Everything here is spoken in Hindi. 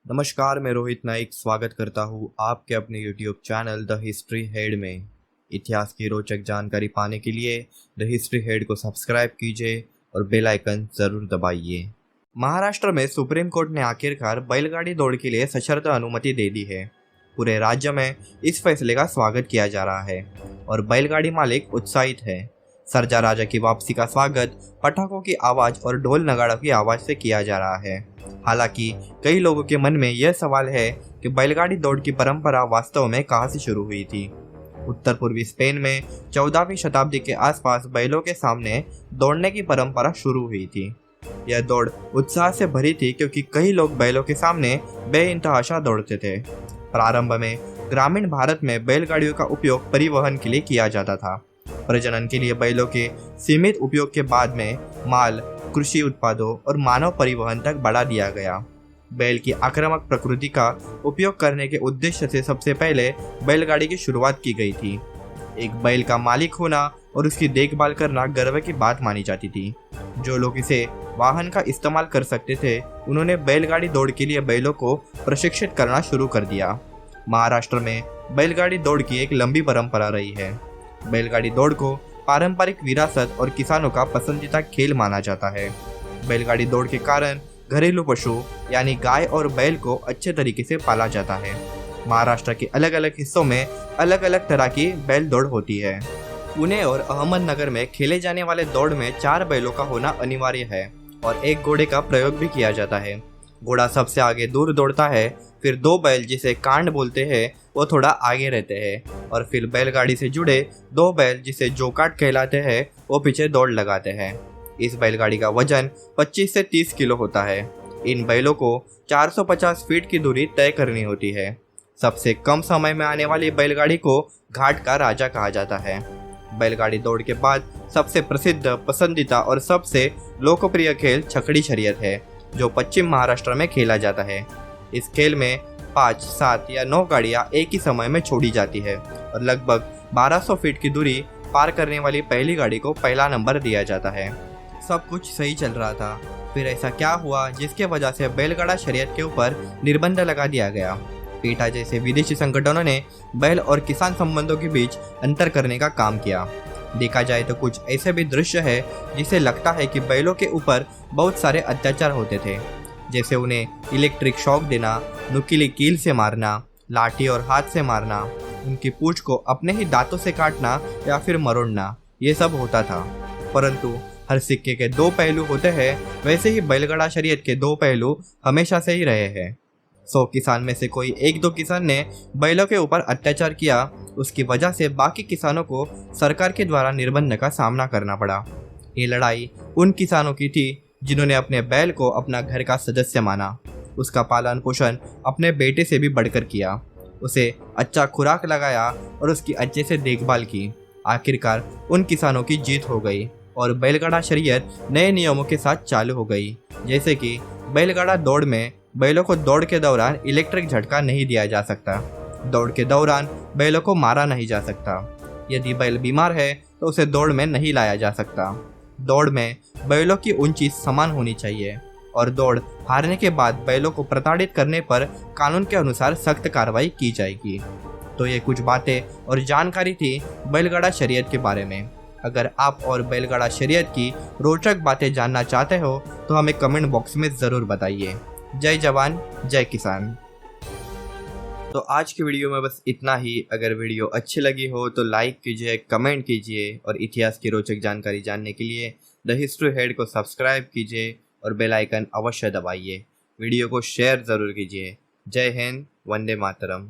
नमस्कार, मैं रोहित नाइक स्वागत करता हूँ आपके अपने YouTube channel the history head में। इतिहास की रोचक जानकारी पाने के लिए द हिस्ट्री हेड को सब्सक्राइब कीजिए और बेल आइकन जरूर दबाइए। महाराष्ट्र में सुप्रीम कोर्ट ने आखिरकार बैलगाड़ी दौड़ के लिए सशर्त अनुमति दे दी है। पूरे राज्य में इस फैसले का स्वागत किया जा रहा है और बैलगाड़ी मालिक उत्साहित है। सर्जा राजा की वापसी का स्वागत पटाखों की आवाज़ और ढोल नगाड़ों की आवाज़ से किया जा रहा है। हालांकि कई लोगों के मन में यह सवाल है कि बैलगाड़ी दौड़ की परंपरा वास्तव में कहां से शुरू हुई थी। उत्तर पूर्वी स्पेन में 14वीं शताब्दी के आसपास बैलों के सामने दौड़ने की परंपरा शुरू हुई थी। यह दौड़ उत्साह से भरी थी क्योंकि कई लोग बैलों के सामने बेइंतहाशा दौड़ते थे। प्रारंभ में ग्रामीण भारत में बैलगाड़ियों का उपयोग परिवहन के लिए किया जाता था। प्रजनन के लिए बैलों के सीमित उपयोग के बाद में माल, कृषि उत्पादों और मानव परिवहन तक बढ़ा दिया गया। बैल की आक्रामक प्रकृति का उपयोग करने के उद्देश्य से सबसे पहले बैलगाड़ी की शुरुआत की गई थी। एक बैल का मालिक होना और उसकी देखभाल करना गर्व की बात मानी जाती थी। जो लोग इसे वाहन का इस्तेमाल कर सकते थे, उन्होंने बैलगाड़ी दौड़ के लिए बैलों को प्रशिक्षित करना शुरू कर दिया। महाराष्ट्र में बैलगाड़ी दौड़ की एक लंबी परंपरा रही है। बैलगाड़ी दौड़ को पारंपरिक विरासत और किसानों का पसंदीदा खेल माना जाता है। बैलगाड़ी दौड़ के कारण घरेलू पशु यानी गाय और बैल को अच्छे तरीके से पाला जाता है। महाराष्ट्र के अलग अलग हिस्सों में अलग अलग तरह की बैल दौड़ होती है। पुणे और अहमदनगर में खेले जाने वाले दौड़ में 4 बैलों का होना अनिवार्य है और एक घोड़े का प्रयोग भी किया जाता है। घोड़ा सबसे आगे दूर दौड़ता है, फिर 2 बैल जिसे कांड बोलते हैं वो थोड़ा आगे रहते हैं और फिर बैलगाड़ी से जुड़े 2 बैल जिसे जोकाट कहलाते हैं वो पीछे दौड़ लगाते हैं। इस बैलगाड़ी का वजन 25 से 30 किलो होता है। इन बैलों को 450 फीट की दूरी तय करनी होती है। सबसे कम समय में आने वाली बैलगाड़ी को घाट का राजा कहा जाता है। बैलगाड़ी दौड़ के बाद सबसे प्रसिद्ध, पसंदीदा और सबसे लोकप्रिय खेल छकड़ी शर्यत है, जो पश्चिम महाराष्ट्र में खेला जाता है। इस खेल में 5, 7 या 9 गाड़ियां एक ही समय में छोड़ी जाती है और लगभग 1200 फीट की दूरी पार करने वाली पहली गाड़ी को पहला नंबर दिया जाता है। सब कुछ सही चल रहा था, फिर ऐसा क्या हुआ जिसके वजह से बैलगाड़ा शर्यत के ऊपर निर्बंध लगा दिया गया। पीटा जैसे विदेशी संगठनों ने बैल और किसान संबंधों के बीच अंतर करने का काम किया। देखा जाए तो कुछ ऐसे भी दृश्य है जिसे लगता है कि बैलों के ऊपर बहुत सारे अत्याचार होते थे, जैसे उन्हें इलेक्ट्रिक शॉक देना, नुकीली कील से मारना, लाठी और हाथ से मारना, उनकी पूंछ को अपने ही दांतों से काटना या फिर मरोड़ना, ये सब होता था। परंतु हर सिक्के के 2 पहलू होते हैं, वैसे ही बैलगाड़ा शर्यत के 2 पहलू हमेशा से ही रहे हैं। 100 किसान में से कोई 1-2 किसान ने बैलों के ऊपर अत्याचार किया, उसकी वजह से बाकी किसानों को सरकार के द्वारा निर्बंध का सामना करना पड़ा। ये लड़ाई उन किसानों की थी जिन्होंने अपने बैल को अपना घर का सदस्य माना, उसका पालन पोषण अपने बेटे से भी बढ़कर किया, उसे अच्छा खुराक लगाया और उसकी अच्छे से देखभाल की। आखिरकार उन किसानों की जीत हो गई और बैलगाड़ा शर्यत नए नियमों के साथ चालू हो गई, जैसे कि बैलगाड़ा दौड़ में बैलों को दौड़ के दौरान इलेक्ट्रिक झटका नहीं दिया जा सकता, दौड़ के दौरान बैलों को मारा नहीं जा सकता, यदि बैल बीमार है तो उसे दौड़ में नहीं लाया जा सकता, दौड़ में बैलों की ऊंचाई समान होनी चाहिए और दौड़ हारने के बाद बैलों को प्रताड़ित करने पर कानून के अनुसार सख्त कार्रवाई की जाएगी। तो ये कुछ बातें और जानकारी थी बैलगाड़ा शर्यत के बारे में। अगर आप और बैलगाड़ा शर्यत की रोचक बातें जानना चाहते हो तो हमें कमेंट बॉक्स में ज़रूर बताइए। जय जवान, जय किसान। तो आज की वीडियो में बस इतना ही। अगर वीडियो अच्छी लगी हो तो लाइक कीजिए, कमेंट कीजिए और इतिहास की रोचक जानकारी जानने के लिए द हिस्ट्री हेड को सब्सक्राइब कीजिए और बेल आइकन अवश्य दबाइए। वीडियो को शेयर ज़रूर कीजिए। जय हिंद, वंदे मातरम।